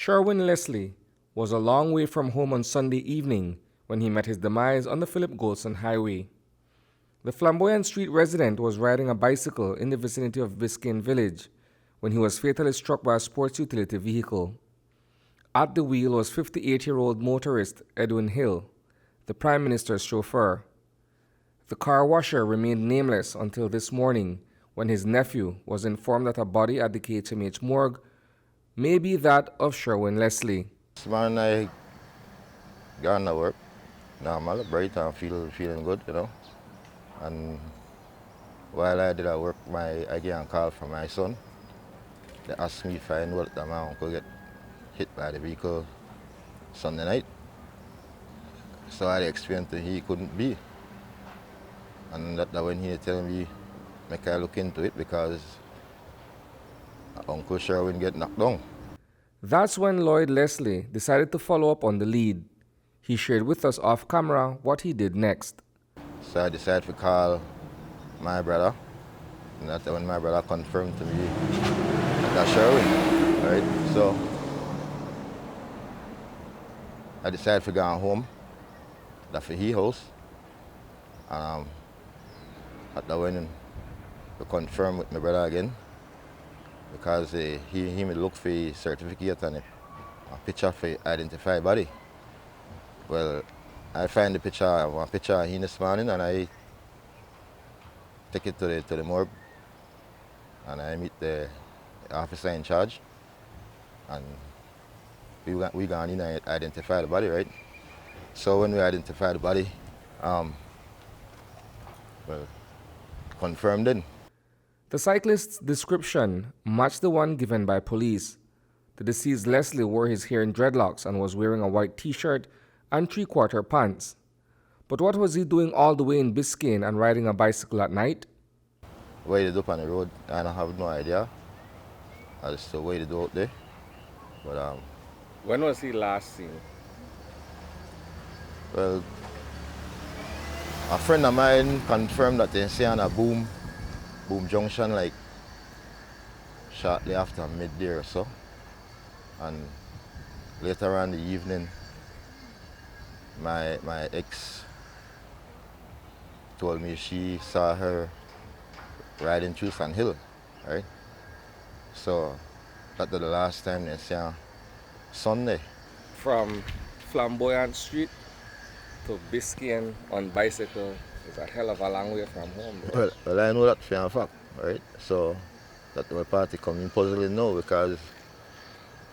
Sherwin Leslie was a long way from home on Sunday evening when he met his demise on the Philip Goldson Highway. The Flamboyant Street resident was riding a bicycle in the vicinity of Biscayne Village when he was fatally struck by a sports utility vehicle. At the wheel was 58-year-old motorist Edwin Hill, the Prime Minister's chauffeur. The car washer remained nameless until this morning when his nephew was informed that a body at the KHMH morgue may be that of Sherwin Leslie. This morning I gone to work, normal, bright and feeling good, you know. And while I did work, I get a call from my son. They asked me if I know that my uncle get hit by the vehicle Sunday night. So I explained to him he couldn't be. And that when he tell me, make I look into it because Uncle Sherwin get knocked down. That's when Lloyd Leslie decided to follow up on the lead. He shared with us off camera what he did next. So I decided to call my brother, and that's when my brother confirmed to me that Sherwin, right? So I decided to go home, that's for his house, and at that when to confirm with my brother again, because he would look for a certificate and a picture for identify body. Well, I find one picture of him this morning and I take it to the morgue and I meet the officer in charge and we gone in and identify the body, right? So when we identify the body, well, confirmed then. The cyclist's description matched the one given by police. The deceased Leslie wore his hair in dreadlocks and was wearing a white t-shirt and three-quarter pants. But what was he doing all the way in Biscayne and riding a bicycle at night? Waited up on the road, I don't have no idea. I just waited out there. But When was he last seen? well, a friend of mine confirmed that they say on a boom junction like shortly after midday or so. And later on in the evening, my ex told me she saw her riding through Sand Hill, right? So that was the last time they saw her Sunday. From Flamboyant Street to Biscayne on bicycle is a hell of a long way from home, bro. Well, I know that for a fact, right? So that my party coming puzzling now because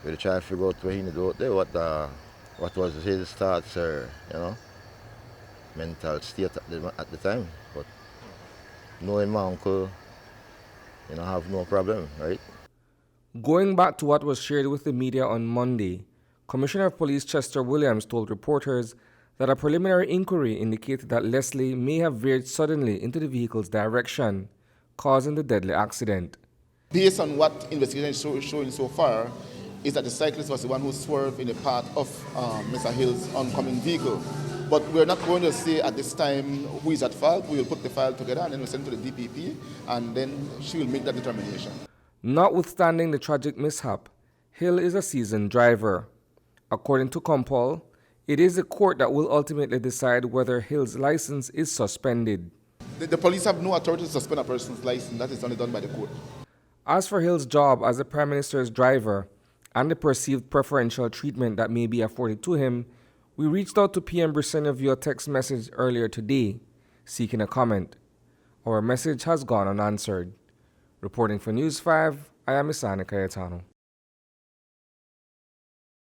we try to figure out where he do out there, what was his thoughts or, you know, mental state at the time. But knowing my uncle, you know, have no problem, right? Going back to what was shared with the media on Monday, Commissioner of Police Chester Williams told reporters that a preliminary inquiry indicated that Leslie may have veered suddenly into the vehicle's direction, causing the deadly accident. Based on what investigation is showing so far, is that the cyclist was the one who swerved in the path of Mr. Hill's oncoming vehicle. But we're not going to say at this time who is at fault. We will put the file together and then we'll send it to the DPP and then she will make that determination. Notwithstanding the tragic mishap, Hill is a seasoned driver. According to Compol, it is the court that will ultimately decide whether Hill's license is suspended. The police have no authority to suspend a person's license. That is only done by the court. As for Hill's job as the Prime Minister's driver and the perceived preferential treatment that may be afforded to him, we reached out to PM Briceño via text message earlier today, seeking a comment. Our message has gone unanswered. Reporting for News 5, I am Isani Cayetano.